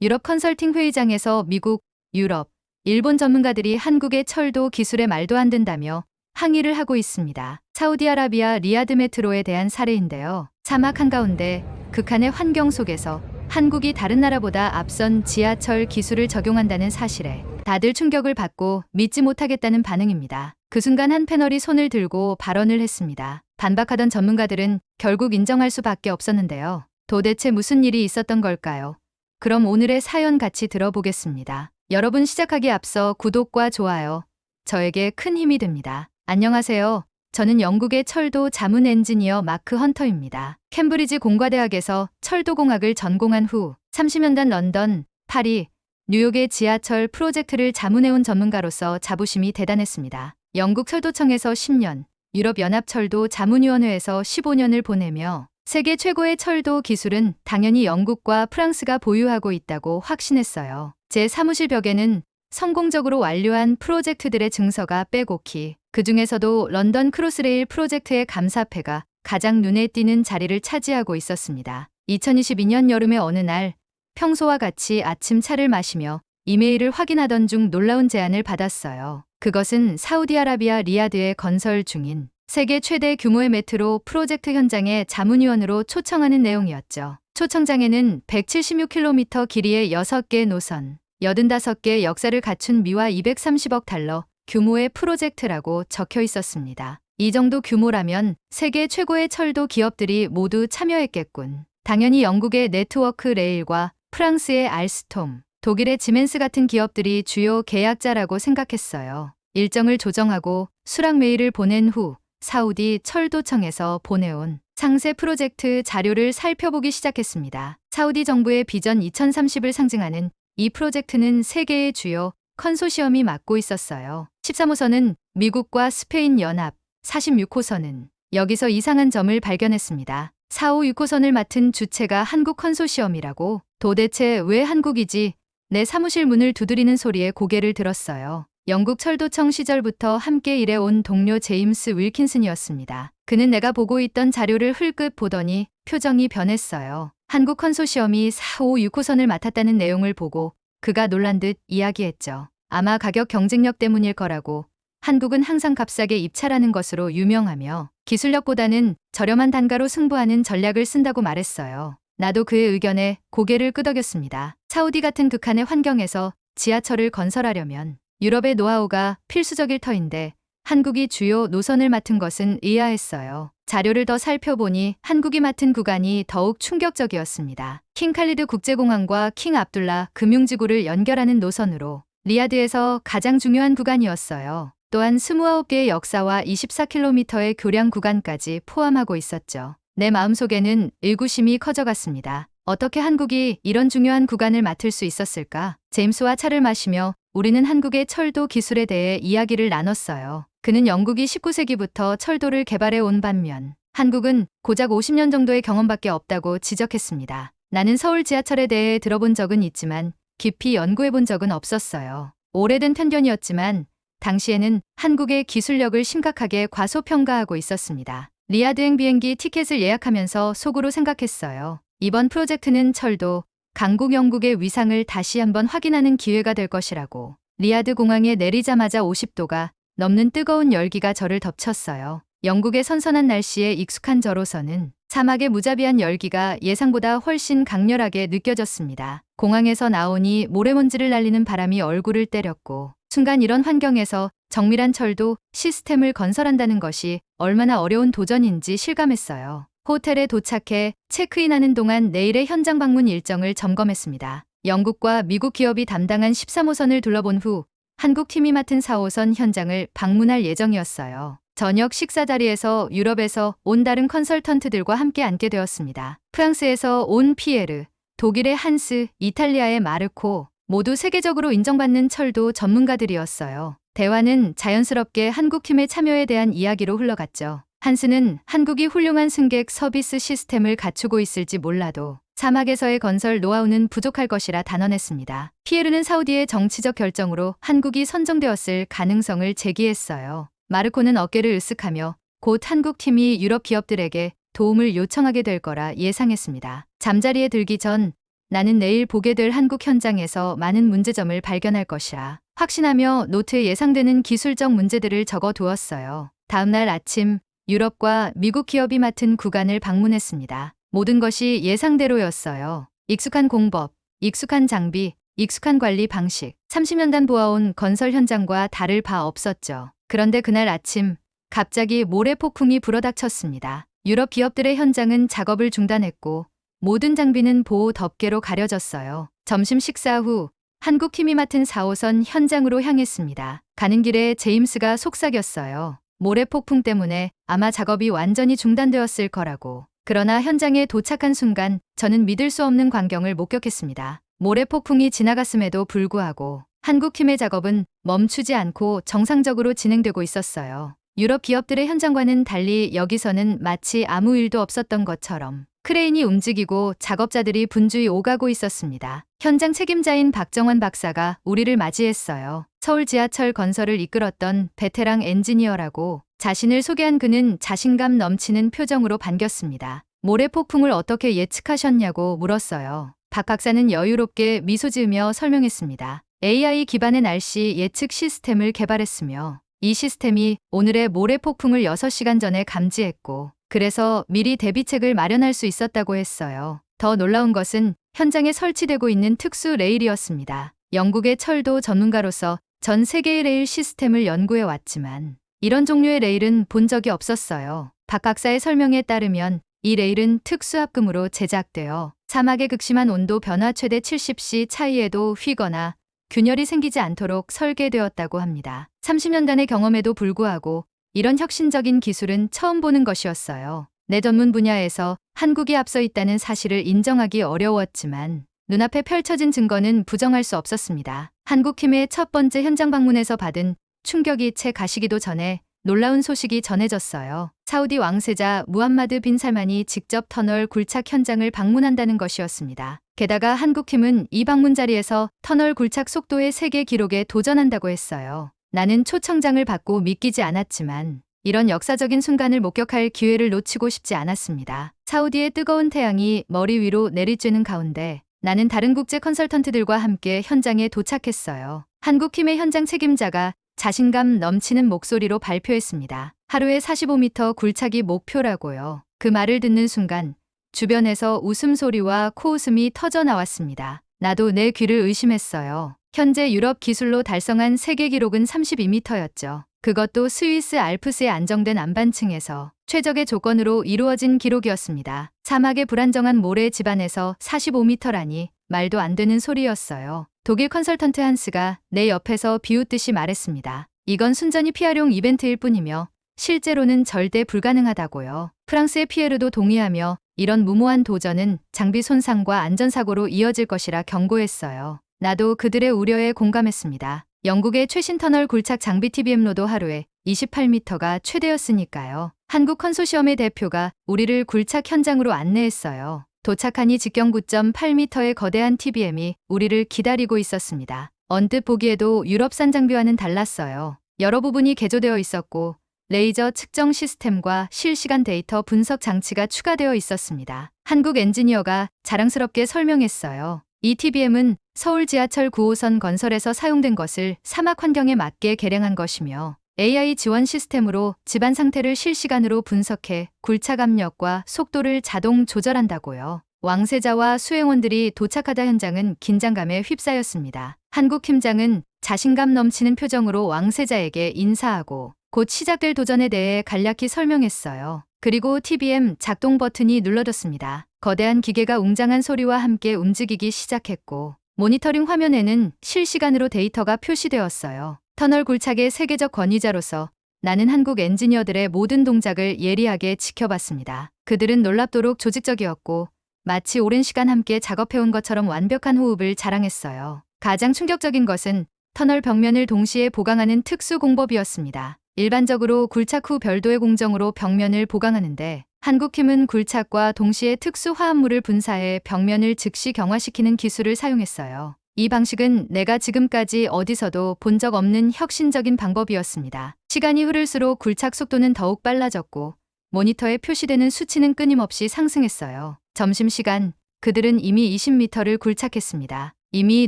유럽 컨설팅 회의장에서 미국, 유럽, 일본 전문가들이 한국의 철도 기술에 말도 안 된다며 항의를 하고 있습니다. 사우디아라비아 리야드 메트로에 대한 사례인데요. 사막 한가운데 극한의 환경 속에서 한국이 다른 나라보다 앞선 지하철 기술을 적용한다는 사실에 다들 충격을 받고 믿지 못하겠다는 반응입니다. 그 순간 한 패널이 손을 들고 발언을 했습니다. 반박하던 전문가들은 결국 인정할 수밖에 없었는데요. 도대체 무슨 일이 있었던 걸까요? 그럼 오늘의 사연 같이 들어보겠습니다. 여러분, 시작하기 앞서 구독과 좋아요, 저에게 큰 힘이 됩니다. 안녕하세요. 저는 영국의 철도 자문 엔지니어 마크 헌터입니다. 캠브리지 공과대학에서 철도공학을 전공한 후 30년간 런던, 파리, 뉴욕의 지하철 프로젝트를 자문해온 전문가로서 자부심이 대단했습니다. 영국 철도청에서 10년, 유럽연합철도 자문위원회에서 15년을 보내며 세계 최고의 철도 기술은 당연히 영국과 프랑스가 보유하고 있다고 확신했어요. 제 사무실 벽에는 성공적으로 완료한 프로젝트들의 증서가 빼곡히, 그 중에서도 런던 크로스레일 프로젝트의 감사패가 가장 눈에 띄는 자리를 차지하고 있었습니다. 2022년 여름의 어느 날, 평소와 같이 아침 차를 마시며 이메일을 확인하던 중 놀라운 제안을 받았어요. 그것은 사우디아라비아 리야드에 건설 중인 세계 최대 규모의 메트로 프로젝트 현장에 자문위원으로 초청하는 내용이었죠. 초청장에는 176km 길이의 6개 노선, 85개 역사를 갖춘 미화 230억 달러 규모의 프로젝트라고 적혀 있었습니다. 이 정도 규모라면 세계 최고의 철도 기업들이 모두 참여했겠군. 당연히 영국의 네트워크 레일과 프랑스의 알스톰, 독일의 지멘스 같은 기업들이 주요 계약자라고 생각했어요. 일정을 조정하고 수락 메일을 보낸 후 사우디 철도청에서 보내온 상세 프로젝트 자료를 살펴보기 시작했습니다. 사우디 정부의 비전 2030을 상징하는 이 프로젝트는 세 개의 주요 컨소시엄이 맡고 있었어요. 13호선은 미국과 스페인 연합, 46호선은 여기서 이상한 점을 발견했습니다. 4, 5, 6호선을 맡은 주체가 한국 컨소시엄이라고. 도대체 왜 한국이지? 내 사무실 문을 두드리는 소리에 고개를 들었어요. 영국 철도청 시절부터 함께 일해온 동료 제임스 윌킨슨이었습니다. 그는 내가 보고 있던 자료를 흘끗 보더니 표정이 변했어요. 한국 컨소시엄이 4, 5, 6호선을 맡았다는 내용을 보고 그가 놀란 듯 이야기했죠. 아마 가격 경쟁력 때문일 거라고. 한국은 항상 값싸게 입찰하는 것으로 유명하며 기술력보다는 저렴한 단가로 승부하는 전략을 쓴다고 말했어요. 나도 그의 의견에 고개를 끄덕였습니다. 사우디 같은 극한의 환경에서 지하철을 건설하려면 유럽의 노하우가 필수적일 터인데 한국이 주요 노선을 맡은 것은 의아했어요. 자료를 더 살펴보니 한국이 맡은 구간이 더욱 충격적이었습니다. 킹 칼리드 국제공항과 킹 압둘라 금융지구를 연결하는 노선으로 리야드에서 가장 중요한 구간이었어요. 또한 29개의 역사와 24km의 교량 구간까지 포함하고 있었죠. 내 마음속에는 의구심이 커져갔습니다. 어떻게 한국이 이런 중요한 구간을 맡을 수 있었을까? 제임스와 차를 마시며 우리는 한국의 철도 기술에 대해 이야기를 나눴어요. 그는 영국이 19세기부터 철도를 개발해 온 반면 한국은 고작 50년 정도의 경험밖에 없다고 지적했습니다. 나는 서울 지하철에 대해 들어본 적은 있지만 깊이 연구해 본 적은 없었어요. 오래된 편견이었지만 당시에는 한국의 기술력을 심각하게 과소평가하고 있었습니다. 리야드행 비행기 티켓을 예약하면서 속으로 생각했어요. 이번 프로젝트는 철도, 강국 영국의 위상을 다시 한번 확인하는 기회가 될 것이라고. 리야드 공항에 내리자마자 50도가 넘는 뜨거운 열기가 저를 덮쳤어요. 영국의 선선한 날씨에 익숙한 저로서는 사막의 무자비한 열기가 예상보다 훨씬 강렬하게 느껴졌습니다. 공항에서 나오니 모래먼지를 날리는 바람이 얼굴을 때렸고 순간 이런 환경에서 정밀한 철도 시스템을 건설한다는 것이 얼마나 어려운 도전인지 실감했어요. 호텔에 도착해 체크인하는 동안 내일의 현장 방문 일정을 점검했습니다. 영국과 미국 기업이 담당한 13호선을 둘러본 후 한국 팀이 맡은 4호선 현장을 방문할 예정이었어요. 저녁 식사 자리에서 유럽에서 온 다른 컨설턴트들과 함께 앉게 되었습니다. 프랑스에서 온 피에르, 독일의 한스, 이탈리아의 마르코, 모두 세계적으로 인정받는 철도 전문가들이었어요. 대화는 자연스럽게 한국팀의 참여에 대한 이야기로 흘러갔죠. 한스는 한국이 훌륭한 승객 서비스 시스템을 갖추고 있을지 몰라도 사막에서의 건설 노하우는 부족할 것이라 단언했습니다. 피에르는 사우디의 정치적 결정으로 한국이 선정되었을 가능성을 제기했어요. 마르코는 어깨를 으쓱하며 곧 한국 팀이 유럽 기업들에게 도움을 요청하게 될 거라 예상했습니다. 잠자리에 들기 전 나는 내일 보게 될 한국 현장에서 많은 문제점을 발견할 것이라 확신하며 노트에 예상되는 기술적 문제들을 적어 두었어요. 다음날 아침 유럽과 미국 기업이 맡은 구간을 방문했습니다. 모든 것이 예상대로였어요. 익숙한 공법, 익숙한 장비, 익숙한 관리 방식, 30년간 보아온 건설 현장과 다를 바 없었죠. 그런데 그날 아침 갑자기 모래폭풍이 불어닥쳤습니다. 유럽 기업들의 현장은 작업을 중단했고 모든 장비는 보호 덮개로 가려졌어요. 점심 식사 후 한국 팀이 맡은 4호선 현장으로 향했습니다. 가는 길에 제임스가 속삭였어요. 모래폭풍 때문에 아마 작업이 완전히 중단되었을 거라고. 그러나 현장에 도착한 순간 저는 믿을 수 없는 광경을 목격했습니다. 모래폭풍이 지나갔음에도 불구하고 한국 팀의 작업은 멈추지 않고 정상적으로 진행되고 있었어요. 유럽 기업들의 현장과는 달리 여기서는 마치 아무 일도 없었던 것처럼 크레인이 움직이고 작업자들이 분주히 오가고 있었습니다. 현장 책임자인 박정환 박사가 우리를 맞이했어요. 서울 지하철 건설을 이끌었던 베테랑 엔지니어라고 자신을 소개한 그는 자신감 넘치는 표정으로 반겼습니다. 모래폭풍을 어떻게 예측하셨냐고 물었어요. 박 박사는 여유롭게 미소 지으며 설명했습니다. AI 기반의 날씨 예측 시스템을 개발했으며 이 시스템이 오늘의 모래폭풍을 6시간 전에 감지했고 그래서 미리 대비책을 마련할 수 있었다고 했어요. 더 놀라운 것은 현장에 설치되고 있는 특수 레일이었습니다. 영국의 철도 전문가로서 전 세계의 레일 시스템을 연구해 왔지만 이런 종류의 레일은 본 적이 없었어요. 박 박사의 설명에 따르면 이 레일은 특수합금으로 제작되어 사막의 극심한 온도 변화 최대 70C 차이에도 휘거나 균열이 생기지 않도록 설계되었다고 합니다. 30년간의 경험에도 불구하고 이런 혁신적인 기술은 처음 보는 것이었어요. 내 전문 분야에서 한국이 앞서 있다는 사실을 인정하기 어려웠지만 눈앞에 펼쳐진 증거는 부정할 수 없었습니다. 한국팀의 첫 번째 현장 방문에서 받은 충격이 채 가시기도 전에 놀라운 소식이 전해졌어요. 사우디 왕세자 무함마드 빈 살만이 직접 터널 굴착 현장을 방문한다는 것이었습니다. 게다가 한국팀은 이 방문 자리에서 터널 굴착 속도의 세계 기록에 도전한다고 했어요. 나는 초청장을 받고 믿기지 않았지만 이런 역사적인 순간을 목격할 기회를 놓치고 싶지 않았습니다. 사우디의 뜨거운 태양이 머리 위로 내리쬐는 가운데 나는 다른 국제 컨설턴트들과 함께 현장에 도착했어요. 한국팀의 현장 책임자가 자신감 넘치는 목소리로 발표했습니다. 하루에 45m 굴착이 목표라고요. 그 말을 듣는 순간 주변에서 웃음소리와 코웃음이 터져 나왔습니다. 나도 내 귀를 의심했어요. 현재 유럽 기술로 달성한 세계 기록은 32m였죠. 그것도 스위스 알프스의 안정된 안반층에서 최적의 조건으로 이루어진 기록이었습니다. 사막의 불안정한 모래 지반에서 45m라니 말도 안 되는 소리였어요. 독일 컨설턴트 한스가 내 옆에서 비웃듯이 말했습니다. 이건 순전히 PR용 이벤트일 뿐이며 실제로는 절대 불가능하다고요. 프랑스의 피에르도 동의하며 이런 무모한 도전은 장비 손상과 안전사고로 이어질 것이라 경고했어요. 나도 그들의 우려에 공감했습니다. 영국의 최신 터널 굴착 장비 TBM로도 하루에 28m가 최대였으니까요. 한국 컨소시엄의 대표가 우리를 굴착 현장으로 안내했어요. 도착하니 직경 9.8m의 거대한 TBM이 우리를 기다리고 있었습니다. 언뜻 보기에도 유럽산 장비와는 달랐어요. 여러 부분이 개조되어 있었고 레이저 측정 시스템과 실시간 데이터 분석 장치가 추가되어 있었습니다. 한국 엔지니어가 자랑스럽게 설명했어요. 이 TBM은 서울 지하철 9호선 건설에서 사용된 것을 사막 환경에 맞게 개량한 것이며 AI 지원 시스템으로 집안 상태를 실시간으로 분석해 굴착 압력과 속도를 자동 조절한다고요. 왕세자와 수행원들이 도착하다 현장은 긴장감에 휩싸였습니다. 한국 팀장은 자신감 넘치는 표정으로 왕세자에게 인사하고 곧 시작될 도전에 대해 간략히 설명했어요. 그리고 TBM 작동 버튼이 눌러졌습니다. 거대한 기계가 웅장한 소리와 함께 움직이기 시작했고 모니터링 화면에는 실시간으로 데이터가 표시되었어요. 터널 굴착의 세계적 권위자로서 나는 한국 엔지니어들의 모든 동작을 예리하게 지켜봤습니다. 그들은 놀랍도록 조직적이었고 마치 오랜 시간 함께 작업해온 것처럼 완벽한 호흡을 자랑했어요. 가장 충격적인 것은 터널 벽면을 동시에 보강하는 특수 공법이었습니다. 일반적으로 굴착 후 별도의 공정으로 벽면을 보강하는데 한국팀은 굴착과 동시에 특수 화합물을 분사해 벽면을 즉시 경화시키는 기술을 사용했어요. 이 방식은 내가 지금까지 어디서도 본 적 없는 혁신적인 방법이었습니다. 시간이 흐를수록 굴착 속도는 더욱 빨라졌고 모니터에 표시되는 수치는 끊임없이 상승했어요. 점심시간, 그들은 이미 20m를 굴착했습니다. 이미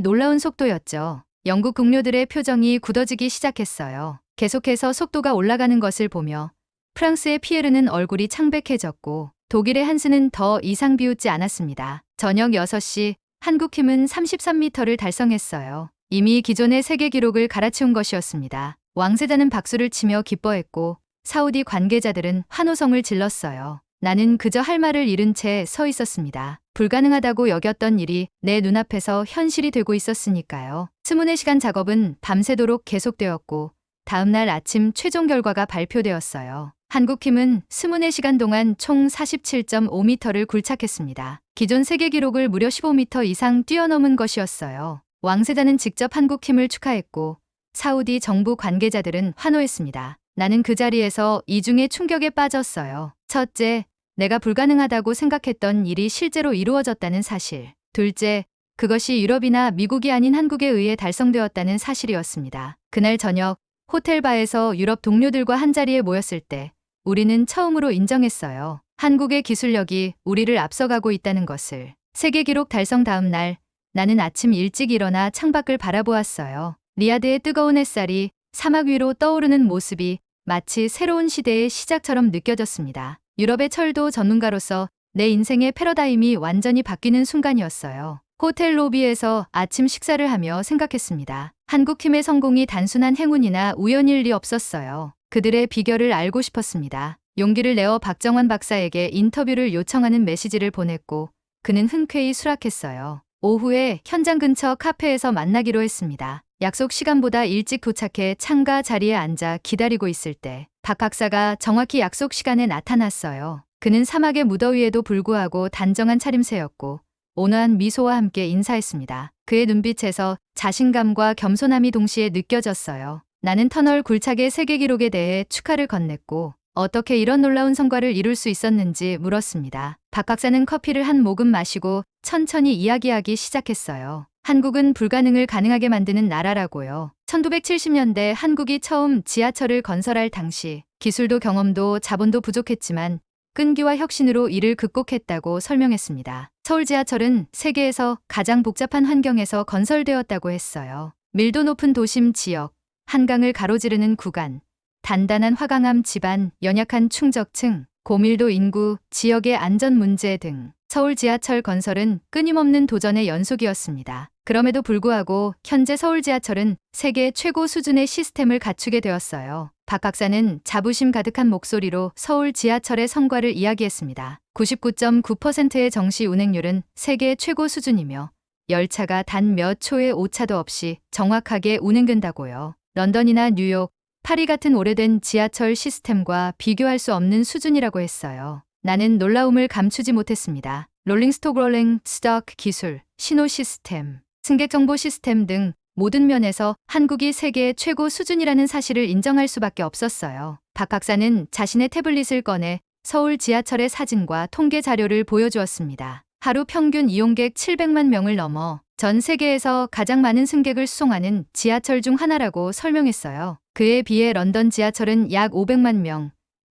놀라운 속도였죠. 영국 동료들의 표정이 굳어지기 시작했어요. 계속해서 속도가 올라가는 것을 보며 프랑스의 피에르는 얼굴이 창백해졌고 독일의 한스는 더 이상 비웃지 않았습니다. 저녁 6시 한국 팀은 33m를 달성했어요. 이미 기존의 세계 기록을 갈아치운 것이었습니다. 왕세자는 박수를 치며 기뻐했고 사우디 관계자들은 환호성을 질렀어요. 나는 그저 할 말을 잃은 채 서 있었습니다. 불가능하다고 여겼던 일이 내 눈앞에서 현실이 되고 있었으니까요. 24시간 작업은 밤새도록 계속되었고 다음 날 아침 최종 결과가 발표되었어요. 한국팀은 24시간 동안 총 47.5m를 굴착했습니다. 기존 세계 기록을 무려 15m 이상 뛰어넘은 것이었어요. 왕세자는 직접 한국팀을 축하했고 사우디 정부 관계자들은 환호했습니다. 나는 그 자리에서 이중의 충격에 빠졌어요. 첫째, 내가 불가능하다고 생각했던 일이 실제로 이루어졌다는 사실. 둘째, 그것이 유럽이나 미국이 아닌 한국에 의해 달성되었다는 사실이었습니다. 그날 저녁 호텔 바에서 유럽 동료들과 한자리에 모였을 때 우리는 처음으로 인정했어요. 한국의 기술력이 우리를 앞서가고 있다는 것을. 세계 기록 달성 다음 날 나는 아침 일찍 일어나 창밖을 바라보았어요. 리야드의 뜨거운 햇살이 사막 위로 떠오르는 모습이 마치 새로운 시대의 시작처럼 느껴졌습니다. 유럽의 철도 전문가로서 내 인생의 패러다임이 완전히 바뀌는 순간이었어요. 호텔 로비에서 아침 식사를 하며 생각했습니다. 한국팀의 성공이 단순한 행운이나 우연일 리 없었어요. 그들의 비결을 알고 싶었습니다. 용기를 내어 박정환 박사에게 인터뷰를 요청하는 메시지를 보냈고 그는 흔쾌히 수락했어요. 오후에 현장 근처 카페에서 만나기로 했습니다. 약속 시간보다 일찍 도착해 창가 자리에 앉아 기다리고 있을 때 박 박사가 정확히 약속 시간에 나타났어요. 그는 사막의 무더위에도 불구하고 단정한 차림새였고 온화한 미소와 함께 인사했습니다. 그의 눈빛에서 자신감과 겸손함이 동시에 느껴졌어요. 나는 터널 굴착의 세계 기록에 대해 축하를 건넸고 어떻게 이런 놀라운 성과를 이룰 수 있었는지 물었습니다. 박 박사는 커피를 한 모금 마시고 천천히 이야기하기 시작했어요. 한국은 불가능을 가능하게 만드는 나라라고요. 1970년대 한국이 처음 지하철을 건설할 당시 기술도 경험도 자본도 부족했지만 끈기와 혁신으로 이를 극복했다고 설명했습니다. 서울 지하철은 세계에서 가장 복잡한 환경에서 건설되었다고 했어요. 밀도 높은 도심 지역, 한강을 가로지르는 구간, 단단한 화강암 지반, 연약한 충적층, 고밀도 인구, 지역의 안전 문제 등 서울 지하철 건설은 끊임없는 도전의 연속이었습니다. 그럼에도 불구하고 현재 서울 지하철은 세계 최고 수준의 시스템을 갖추게 되었어요. 박 박사는 자부심 가득한 목소리로 서울 지하철의 성과를 이야기했습니다. 99.9%의 정시 운행률은 세계 최고 수준이며 열차가 단 몇 초의 오차도 없이 정확하게 운행된다고요. 런던이나 뉴욕, 파리 같은 오래된 지하철 시스템과 비교할 수 없는 수준이라고 했어요. 나는 놀라움을 감추지 못했습니다. 롤링스톡 롤링 스톡 기술, 신호 시스템, 승객 정보 시스템 등 모든 면에서 한국이 세계 최고 수준이라는 사실을 인정할 수밖에 없었어요. 박 박사는 자신의 태블릿을 꺼내 서울 지하철의 사진과 통계 자료를 보여주었습니다. 하루 평균 이용객 700만 명을 넘어 전 세계에서 가장 많은 승객을 수송하는 지하철 중 하나라고 설명했어요. 그에 비해 런던 지하철은 약 500만 명,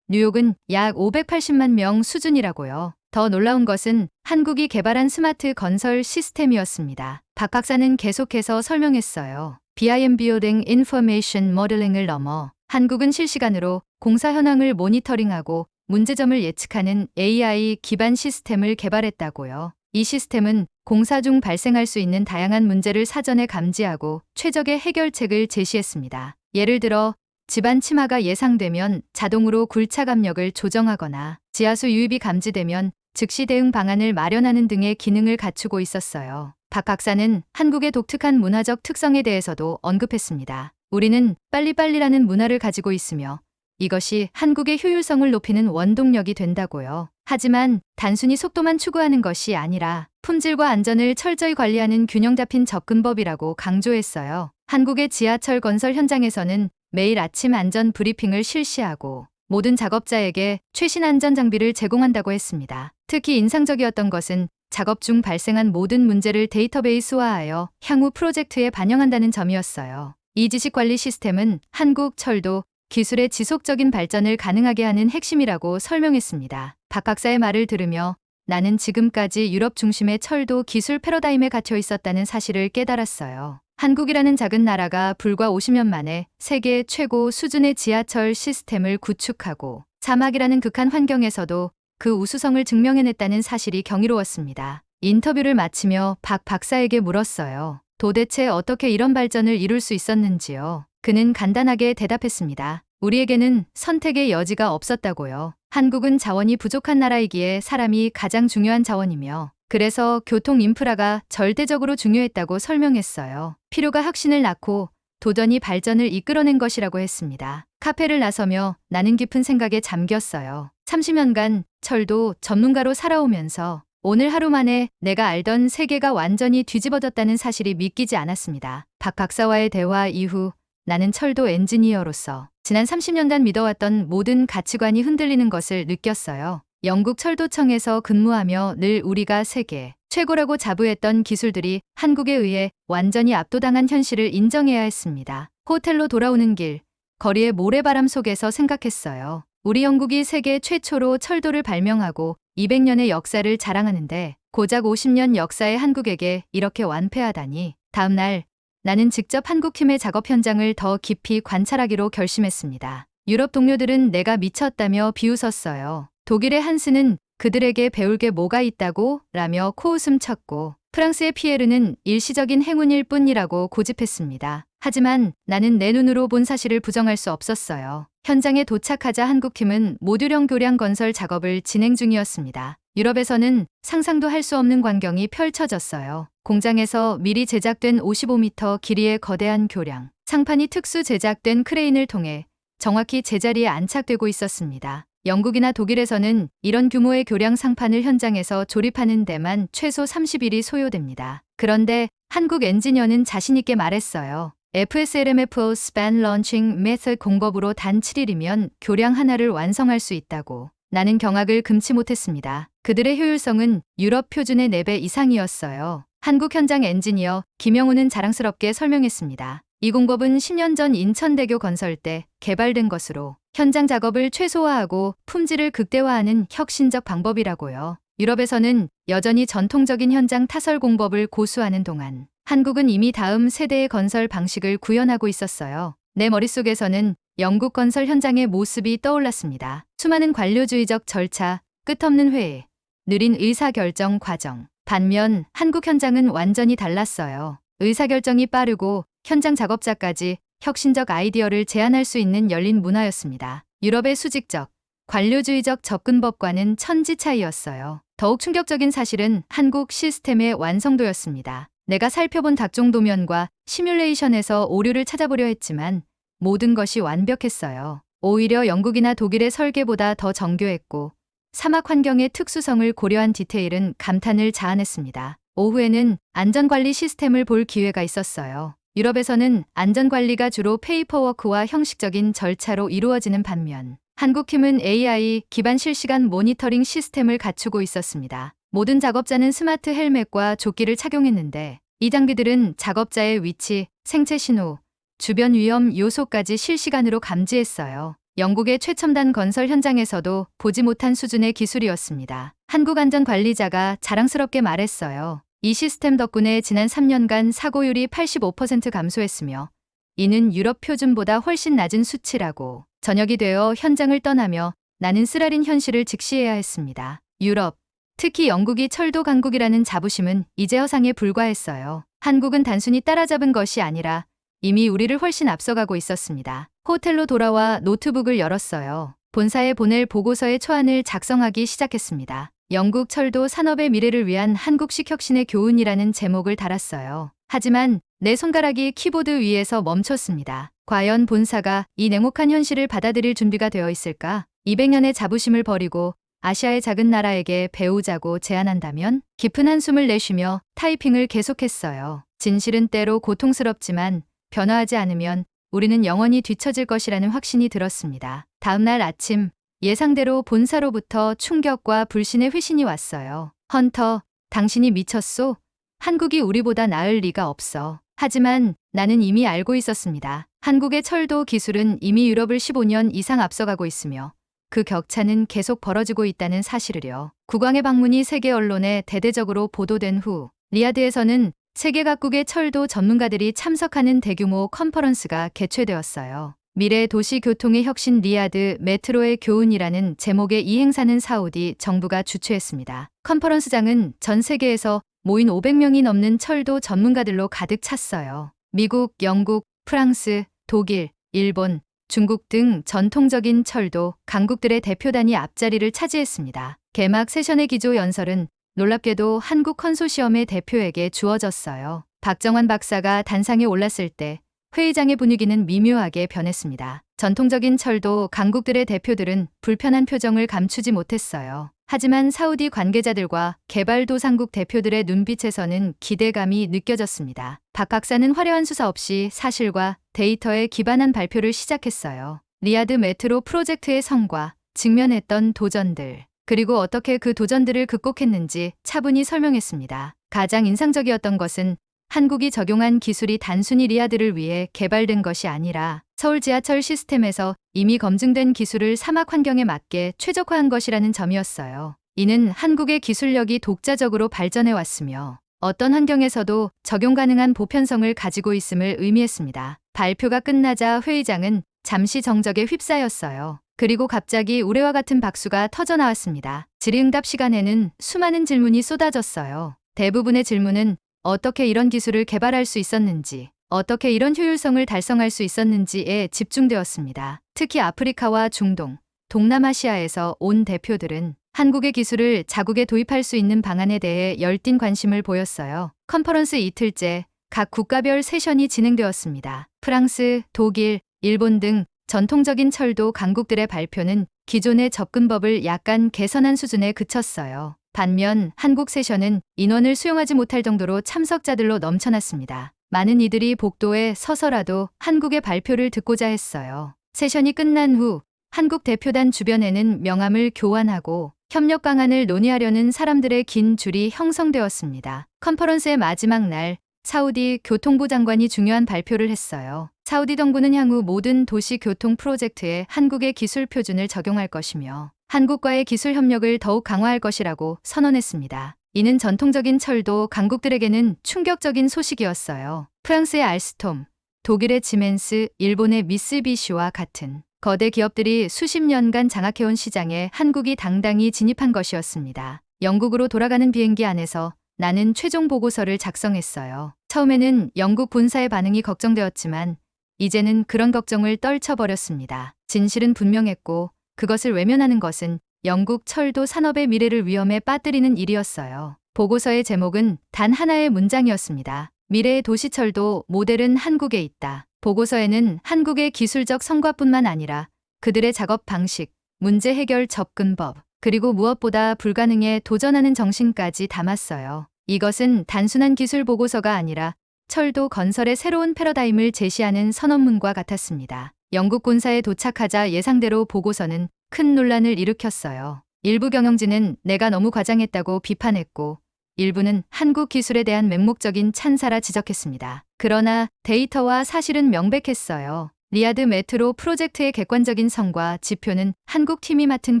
뉴욕은 약 580만 명 수준이라고요. 더 놀라운 것은 한국이 개발한 스마트 건설 시스템이었습니다. 박 박사는 계속해서 설명했어요. BIM Building Information Modeling을 넘어 한국은 실시간으로 공사 현황을 모니터링하고 문제점을 예측하는 AI 기반 시스템을 개발했다고요. 이 시스템은 공사 중 발생할 수 있는 다양한 문제를 사전에 감지하고 최적의 해결책을 제시했습니다. 예를 들어 집안 침하가 예상되면 자동으로 굴착 압력을 조정하거나 지하수 유입이 감지되면 즉시 대응 방안을 마련하는 등의 기능을 갖추고 있었어요. 박 박사는 한국의 독특한 문화적 특성에 대해서도 언급했습니다. 우리는 빨리빨리라는 문화를 가지고 있으며 이것이 한국의 효율성을 높이는 원동력이 된다고요. 하지만 단순히 속도만 추구하는 것이 아니라 품질과 안전을 철저히 관리하는 균형 잡힌 접근법이라고 강조했어요. 한국의 지하철 건설 현장에서는 매일 아침 안전 브리핑을 실시하고 모든 작업자에게 최신 안전 장비를 제공한다고 했습니다. 특히 인상적이었던 것은 작업 중 발생한 모든 문제를 데이터베이스화하여 향후 프로젝트에 반영한다는 점이었어요. 이 지식관리 시스템은 한국 철도 기술의 지속적인 발전을 가능하게 하는 핵심이라고 설명했습니다. 박 박사의 말을 들으며 나는 지금까지 유럽 중심의 철도 기술 패러다임에 갇혀 있었다는 사실을 깨달았어요. 한국이라는 작은 나라가 불과 50년 만에 세계 최고 수준의 지하철 시스템을 구축하고 사막이라는 극한 환경에서도 그 우수성을 증명해냈다는 사실이 경이로웠습니다. 인터뷰를 마치며 박 박사에게 물었어요. 도대체 어떻게 이런 발전을 이룰 수 있었는지요? 그는 간단하게 대답했습니다. 우리에게는 선택의 여지가 없었다고요. 한국은 자원이 부족한 나라이기에 사람이 가장 중요한 자원이며 그래서 교통 인프라가 절대적으로 중요했다고 설명했어요. 필요가 혁신을 낳고 도전이 발전을 이끌어낸 것이라고 했습니다. 카페를 나서며 나는 깊은 생각에 잠겼어요. 30년간 철도 전문가로 살아오면서 오늘 하루 만에 내가 알던 세계가 완전히 뒤집어졌다는 사실이 믿기지 않았습니다. 박 박사와의 대화 이후 나는 철도 엔지니어로서 지난 30년간 믿어왔던 모든 가치관이 흔들리는 것을 느꼈어요. 영국 철도청에서 근무하며 늘 우리가 세계 최고라고 자부했던 기술들이 한국에 의해 완전히 압도당한 현실을 인정해야 했습니다. 호텔로 돌아오는 길, 거리의 모래바람 속에서 생각했어요. 우리 영국이 세계 최초로 철도를 발명하고 200년의 역사를 자랑하는데 고작 50년 역사의 한국에게 이렇게 완패하다니. 다음 날 나는 직접 한국팀의 작업 현장을 더 깊이 관찰하기로 결심했습니다. 유럽 동료들은 내가 미쳤다며 비웃었어요. 독일의 한스는 그들에게 배울 게 뭐가 있다고? 라며 코웃음 쳤고 프랑스의 피에르는 일시적인 행운일 뿐이라고 고집했습니다. 하지만 나는 내 눈으로 본 사실을 부정할 수 없었어요. 현장에 도착하자 한국팀은 모듈형 교량 건설 작업을 진행 중이었습니다. 유럽에서는 상상도 할 수 없는 광경이 펼쳐졌어요. 공장에서 미리 제작된 55m 길이의 거대한 교량, 상판이 특수 제작된 크레인을 통해 정확히 제자리에 안착되고 있었습니다. 영국이나 독일에서는 이런 규모의 교량 상판을 현장에서 조립하는 데만 최소 30일이 소요됩니다. 그런데 한국 엔지니어는 자신있게 말했어요. FSLMFO Span Launching Method 공법으로 단 7일이면 교량 하나를 완성할 수 있다고. 나는 경악을 금치 못했습니다. 그들의 효율성은 유럽 표준의 4배 이상이었어요. 한국 현장 엔지니어 김영우는 자랑스럽게 설명했습니다. 이 공법은 10년 전 인천대교 건설 때 개발된 것으로 현장 작업을 최소화하고 품질을 극대화하는 혁신적 방법이라고요. 유럽에서는 여전히 전통적인 현장 타설 공법을 고수하는 동안 한국은 이미 다음 세대의 건설 방식을 구현하고 있었어요. 내 머릿속에서는 영국 건설 현장의 모습이 떠올랐습니다. 수많은 관료주의적 절차, 끝없는 회의, 느린 의사결정 과정. 반면 한국 현장은 완전히 달랐어요. 의사결정이 빠르고 현장 작업자까지 혁신적 아이디어를 제안할 수 있는 열린 문화였습니다. 유럽의 수직적, 관료주의적 접근법과는 천지 차이였어요. 더욱 충격적인 사실은 한국 시스템의 완성도였습니다. 내가 살펴본 각종 도면과 시뮬레이션에서 오류를 찾아보려 했지만 모든 것이 완벽했어요. 오히려 영국이나 독일의 설계보다 더 정교했고 사막 환경의 특수성을 고려한 디테일은 감탄을 자아냈습니다. 오후에는 안전관리 시스템을 볼 기회가 있었어요. 유럽에서는 안전관리가 주로 페이퍼워크와 형식적인 절차로 이루어지는 반면 한국팀은 AI 기반 실시간 모니터링 시스템을 갖추고 있었습니다. 모든 작업자는 스마트 헬멧과 조끼를 착용했는데 이 장비들은 작업자의 위치, 생체 신호, 주변 위험 요소까지 실시간으로 감지했어요. 영국의 최첨단 건설 현장에서도 보지 못한 수준의 기술이었습니다. 한국 안전관리자가 자랑스럽게 말했어요. 이 시스템 덕분에 지난 3년간 사고율이 85% 감소했으며 이는 유럽 표준보다 훨씬 낮은 수치라고. 저녁이 되어 현장을 떠나며 나는 쓰라린 현실을 직시해야 했습니다. 유럽, 특히 영국이 철도 강국이라는 자부심은 이제 허상에 불과했어요. 한국은 단순히 따라잡은 것이 아니라 이미 우리를 훨씬 앞서가고 있었습니다. 호텔로 돌아와 노트북을 열었어요. 본사에 보낼 보고서의 초안을 작성하기 시작했습니다. 영국 철도 산업의 미래를 위한 한국식 혁신의 교훈이라는 제목을 달았어요. 하지만 내 손가락이 키보드 위에서 멈췄습니다. 과연 본사가 이 냉혹한 현실을 받아들일 준비가 되어 있을까? 200년의 자부심을 버리고 아시아의 작은 나라에게 배우자고 제안한다면? 깊은 한숨을 내쉬며 타이핑을 계속했어요. 진실은 때로 고통스럽지만 변화하지 않으면 우리는 영원히 뒤처질 것이라는 확신이 들었습니다. 다음 날 아침 예상대로 본사로부터 충격과 불신의 회신이 왔어요. 헌터, 당신이 미쳤소? 한국이 우리보다 나을 리가 없어. 하지만 나는 이미 알고 있었습니다. 한국의 철도 기술은 이미 유럽을 15년 이상 앞서가고 있으며 그 격차는 계속 벌어지고 있다는 사실을요. 국왕의 방문이 세계 언론에 대대적으로 보도된 후 리야드에서는 세계 각국의 철도 전문가들이 참석하는 대규모 컨퍼런스가 개최되었어요. 미래 도시 교통의 혁신 리야드 메트로의 교훈이라는 제목의 이 행사는 사우디 정부가 주최했습니다. 컨퍼런스장은 전 세계에서 모인 500명이 넘는 철도 전문가들로 가득 찼어요. 미국, 영국, 프랑스, 독일, 일본, 중국 등 전통적인 철도 강국들의 대표단이 앞자리를 차지했습니다. 개막 세션의 기조 연설은 놀랍게도 한국 컨소시엄의 대표에게 주어졌어요. 박정환 박사가 단상에 올랐을 때 회의장의 분위기는 미묘하게 변했습니다. 전통적인 철도 강국들의 대표들은 불편한 표정을 감추지 못했어요. 하지만 사우디 관계자들과 개발도상국 대표들의 눈빛에서는 기대감이 느껴졌습니다. 박 박사는 화려한 수사 없이 사실과 데이터에 기반한 발표를 시작했어요. 리야드 메트로 프로젝트의 성과, 직면했던 도전들, 그리고 어떻게 그 도전들을 극복했는지 차분히 설명했습니다. 가장 인상적이었던 것은 한국이 적용한 기술이 단순히 리야드를 위해 개발된 것이 아니라 서울 지하철 시스템에서 이미 검증된 기술을 사막 환경에 맞게 최적화한 것이라는 점이었어요. 이는 한국의 기술력이 독자적으로 발전해 왔으며 어떤 환경에서도 적용 가능한 보편성을 가지고 있음을 의미했습니다. 발표가 끝나자 회의장은 잠시 정적에 휩싸였어요. 그리고 갑자기 우레와 같은 박수가 터져 나왔습니다. 질의응답 시간에는 수많은 질문이 쏟아졌어요. 대부분의 질문은 어떻게 이런 기술을 개발할 수 있었는지, 어떻게 이런 효율성을 달성할 수 있었는지에 집중되었습니다. 특히 아프리카와 중동, 동남아시아에서 온 대표들은 한국의 기술을 자국에 도입할 수 있는 방안에 대해 열띤 관심을 보였어요. 컨퍼런스 이틀째 각 국가별 세션이 진행되었습니다. 프랑스, 독일, 일본 등 전통적인 철도 강국들의 발표는 기존의 접근법을 약간 개선한 수준에 그쳤어요. 반면 한국 세션은 인원을 수용하지 못할 정도로 참석자들로 넘쳐났습니다. 많은 이들이 복도에 서서라도 한국의 발표를 듣고자 했어요. 세션이 끝난 후 한국 대표단 주변에는 명함을 교환하고 협력 방안을 논의하려는 사람들의 긴 줄이 형성되었습니다. 컨퍼런스의 마지막 날 사우디 교통부 장관이 중요한 발표를 했어요. 사우디 정부는 향후 모든 도시 교통 프로젝트에 한국의 기술 표준을 적용할 것이며 한국과의 기술 협력을 더욱 강화할 것이라고 선언했습니다. 이는 전통적인 철도 강국들에게는 충격적인 소식이었어요. 프랑스의 알스톰, 독일의 지멘스, 일본의 미쓰비시와 같은 거대 기업들이 수십 년간 장악해온 시장에 한국이 당당히 진입한 것이었습니다. 영국으로 돌아가는 비행기 안에서 나는 최종 보고서를 작성했어요. 처음에는 영국 본사의 반응이 걱정되었지만 이제는 그런 걱정을 떨쳐버렸습니다. 진실은 분명했고 그것을 외면하는 것은 영국 철도 산업의 미래를 위험에 빠뜨리는 일이었어요. 보고서의 제목은 단 하나의 문장이었습니다. 미래의 도시철도 모델은 한국에 있다. 보고서에는 한국의 기술적 성과뿐만 아니라 그들의 작업 방식, 문제 해결 접근법, 그리고 무엇보다 불가능에 도전하는 정신까지 담았어요. 이것은 단순한 기술 보고서가 아니라 철도 건설의 새로운 패러다임을 제시하는 선언문과 같았습니다. 영국 본사에 도착하자 예상대로 보고서는 큰 논란을 일으켰어요. 일부 경영진은 내가 너무 과장했다고 비판했고 일부는 한국 기술에 대한 맹목적인 찬사라 지적했습니다. 그러나 데이터와 사실은 명백했어요. 리야드 메트로 프로젝트의 객관적인 성과 지표는 한국 팀이 맡은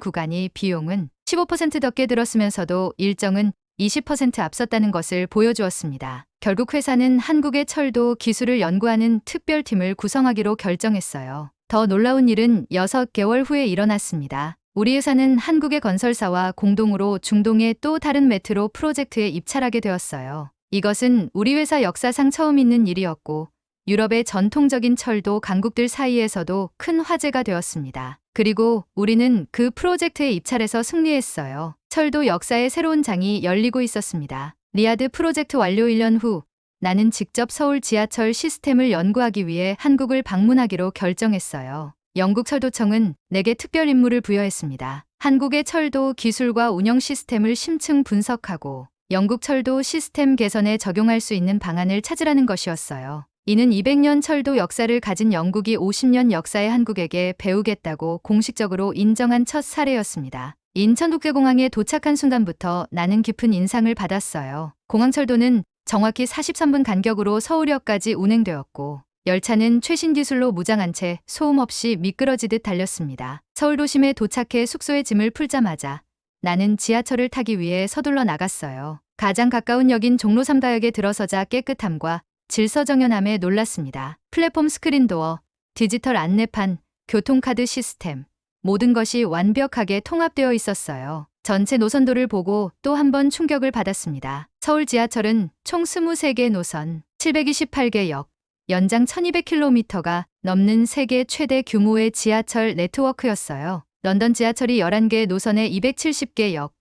구간이 비용은 15% 적게 들었으면서도 일정은 20% 앞섰다는 것을 보여주었습니다. 결국 회사는 한국의 철도 기술을 연구하는 특별팀을 구성하기로 결정했어요. 더 놀라운 일은 6개월 후에 일어났습니다. 우리 회사는 한국의 건설사와 공동으로 중동의 또 다른 메트로 프로젝트에 입찰하게 되었어요. 이것은 우리 회사 역사상 처음 있는 일이었고 유럽의 전통적인 철도 강국들 사이에서도 큰 화제가 되었습니다. 그리고 우리는 그 프로젝트에 입찰해서 승리했어요. 철도 역사의 새로운 장이 열리고 있었습니다. 리야드 프로젝트 완료 1년 후 나는 직접 서울 지하철 시스템을 연구하기 위해 한국을 방문하기로 결정했어요. 영국 철도청은 내게 특별 임무를 부여했습니다. 한국의 철도 기술과 운영 시스템을 심층 분석하고 영국 철도 시스템 개선에 적용할 수 있는 방안을 찾으라는 것이었어요. 이는 200년 철도 역사를 가진 영국이 50년 역사의 한국에게 배우겠다고 공식적으로 인정한 첫 사례였습니다. 인천국제공항에 도착한 순간부터 나는 깊은 인상을 받았어요. 공항철도는 정확히 43분 간격으로 서울역까지 운행되었고 열차는 최신 기술로 무장한 채 소음 없이 미끄러지듯 달렸습니다. 서울 도심에 도착해 숙소에 짐을 풀자마자 나는 지하철을 타기 위해 서둘러 나갔어요. 가장 가까운 역인 종로 3가역에 들어서자 깨끗함과 질서정연함에 놀랐습니다. 플랫폼 스크린도어, 디지털 안내판, 교통카드 시스템, 모든 것이 완벽하게 통합되어 있었어요. 전체 노선도를 보고 또 한 번 충격을 받았습니다. 서울 지하철은 총 23개 노선, 728개 역, 연장 1200km가 넘는 세계 최대 규모의 지하철 네트워크였어요. 런던 지하철이 11개 노선에 270개 역,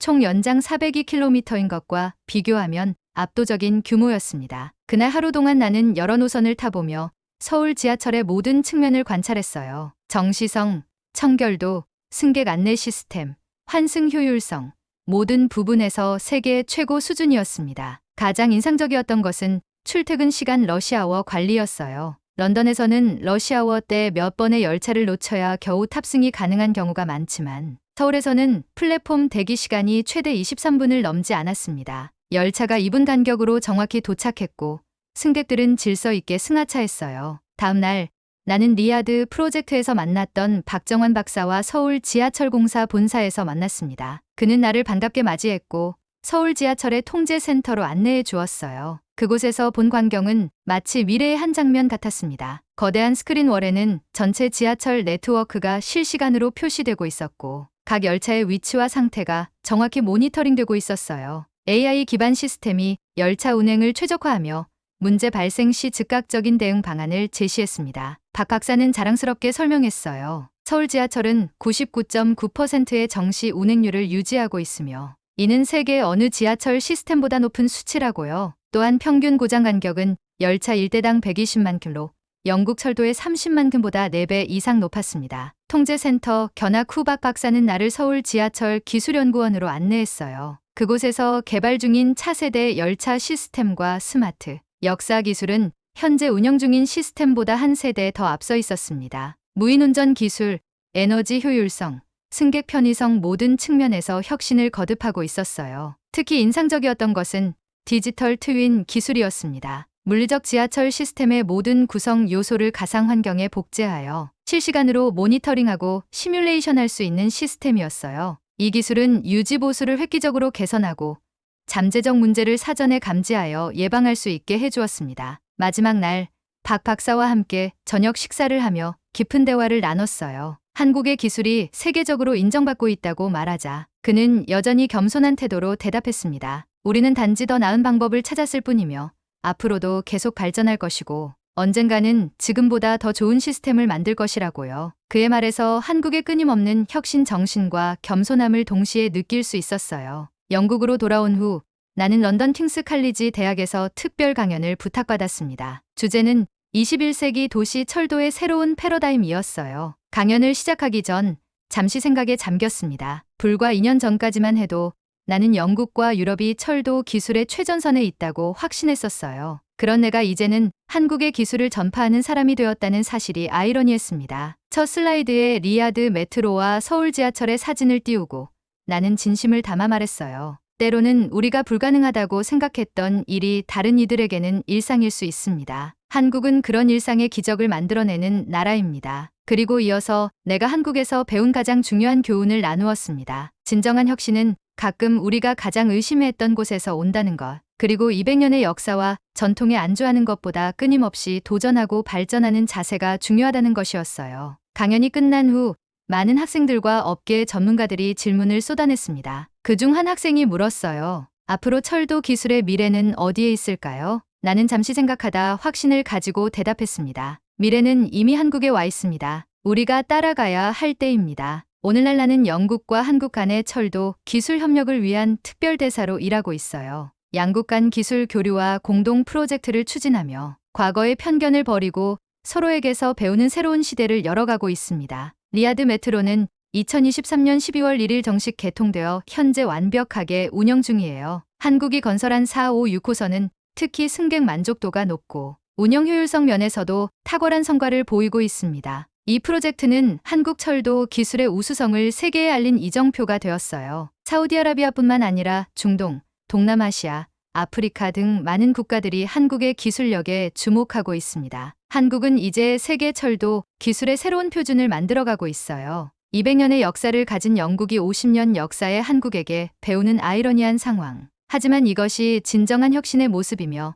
총 연장 402km인 것과 비교하면 압도적인 규모였습니다. 그날 하루 동안 나는 여러 노선을 타보며 서울 지하철의 모든 측면을 관찰했어요. 정시성, 청결도, 승객 안내 시스템, 환승 효율성, 모든 부분에서 세계 최고 수준이었습니다. 가장 인상적이었던 것은 출퇴근 시간 러시아워 관리였어요. 런던에서는 러시아워 때 몇 번의 열차를 놓쳐야 겨우 탑승이 가능한 경우가 많지만 서울에서는 플랫폼 대기 시간이 최대 23분을 넘지 않았습니다. 열차가 2분 간격으로 정확히 도착했고 승객들은 질서 있게 승하차했어요. 다음 날 나는 리야드 프로젝트에서 만났던 박정환 박사와 서울 지하철공사 본사에서 만났습니다. 그는 나를 반갑게 맞이했고 서울 지하철의 통제센터로 안내해 주었어요. 그곳에서 본 광경은 마치 미래의 한 장면 같았습니다. 거대한 스크린월에는 전체 지하철 네트워크가 실시간으로 표시되고 있었고 각 열차의 위치와 상태가 정확히 모니터링되고 있었어요. AI 기반 시스템이 열차 운행을 최적화하며 문제 발생 시 즉각적인 대응 방안을 제시했습니다. 박 박사는 자랑스럽게 설명했어요. 서울 지하철은 99.9%의 정시 운행률을 유지하고 있으며 이는 세계 어느 지하철 시스템보다 높은 수치라고요. 또한 평균 고장 간격은 열차 1대당 120만 킬로, 영국 철도의 30만 킬로보다 4배 이상 높았습니다. 통제센터 견학 후 박 박사는 나를 서울 지하철 기술연구원으로 안내했어요. 그곳에서 개발 중인 차세대 열차 시스템과 스마트, 역사 기술은 현재 운영 중인 시스템보다 한 세대 더 앞서 있었습니다. 무인운전 기술, 에너지 효율성, 승객 편의성 모든 측면에서 혁신을 거듭하고 있었어요. 특히 인상적이었던 것은 디지털 트윈 기술이었습니다. 물리적 지하철 시스템의 모든 구성 요소를 가상 환경에 복제하여 실시간으로 모니터링하고 시뮬레이션할 수 있는 시스템이었어요. 이 기술은 유지 보수를 획기적으로 개선하고 잠재적 문제를 사전에 감지하여 예방할 수 있게 해주었습니다. 마지막 날 박 박사와 함께 저녁 식사를 하며 깊은 대화를 나눴어요. 한국의 기술이 세계적으로 인정받고 있다고 말하자 그는 여전히 겸손한 태도로 대답했습니다. 우리는 단지 더 나은 방법을 찾았을 뿐이며 앞으로도 계속 발전할 것이고 언젠가는 지금보다 더 좋은 시스템을 만들 것이라고요. 그의 말에서 한국의 끊임없는 혁신 정신과 겸손함을 동시에 느낄 수 있었어요. 영국으로 돌아온 후 나는 런던 킹스 칼리지 대학에서 특별 강연을 부탁받았습니다. 주제는 21세기 도시 철도의 새로운 패러다임이었어요. 강연을 시작하기 전 잠시 생각에 잠겼습니다. 불과 2년 전까지만 해도 나는 영국과 유럽이 철도 기술의 최전선에 있다고 확신했었어요. 그런 내가 이제는 한국의 기술을 전파하는 사람이 되었다는 사실이 아이러니했습니다. 첫 슬라이드에 리야드 메트로와 서울 지하철의 사진을 띄우고 나는 진심을 담아 말했어요. 때로는 우리가 불가능하다고 생각했던 일이 다른 이들에게는 일상일 수 있습니다. 한국은 그런 일상의 기적을 만들어내는 나라입니다. 그리고 이어서 내가 한국에서 배운 가장 중요한 교훈을 나누었습니다. 진정한 혁신은 가끔 우리가 가장 의심했던 곳에서 온다는 것. 그리고 200년의 역사와 전통에 안주하는 것보다 끊임없이 도전하고 발전하는 자세가 중요하다는 것이었어요. 강연이 끝난 후 많은 학생들과 업계 전문가들이 질문을 쏟아냈습니다. 그중 한 학생이 물었어요. 앞으로 철도 기술의 미래는 어디에 있을까요? 나는 잠시 생각하다 확신을 가지고 대답했습니다. 미래는 이미 한국에 와 있습니다. 우리가 따라가야 할 때입니다. 오늘날 나는 영국과 한국 간의 철도 기술 협력을 위한 특별 대사로 일하고 있어요. 양국 간 기술 교류와 공동 프로젝트를 추진하며 과거의 편견을 버리고 서로에게서 배우는 새로운 시대를 열어가고 있습니다. 리야드 메트로는 2023년 12월 1일 정식 개통되어 현재 완벽하게 운영 중이에요. 한국이 건설한 4, 5, 6호선은 특히 승객 만족도가 높고 운영 효율성 면에서도 탁월한 성과를 보이고 있습니다. 이 프로젝트는 한국 철도 기술의 우수성을 세계에 알린 이정표가 되었어요. 사우디아라비아뿐만 아니라 중동, 동남아시아, 아프리카 등 많은 국가들이 한국의 기술력에 주목하고 있습니다. 한국은 이제 세계 철도 기술의 새로운 표준을 만들어가고 있어요. 200년의 역사를 가진 영국이 50년 역사의 한국에게 배우는 아이러니한 상황. 하지만 이것이 진정한 혁신의 모습이며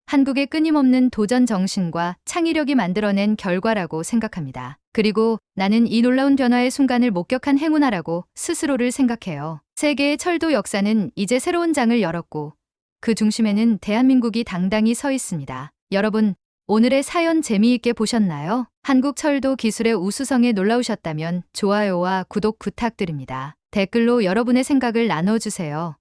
한국의 끊임없는 도전 정신과 창의력이 만들어낸 결과라고 생각합니다. 그리고 나는 이 놀라운 변화의 순간을 목격한 행운아라고 스스로를 생각해요. 세계의 철도 역사는 이제 새로운 장을 열었고 그 중심에는 대한민국이 당당히 서 있습니다. 여러분, 오늘의 사연 재미있게 보셨나요? 한국 철도 기술의 우수성에 놀라우셨다면 좋아요와 구독 부탁드립니다. 댓글로 여러분의 생각을 나눠주세요.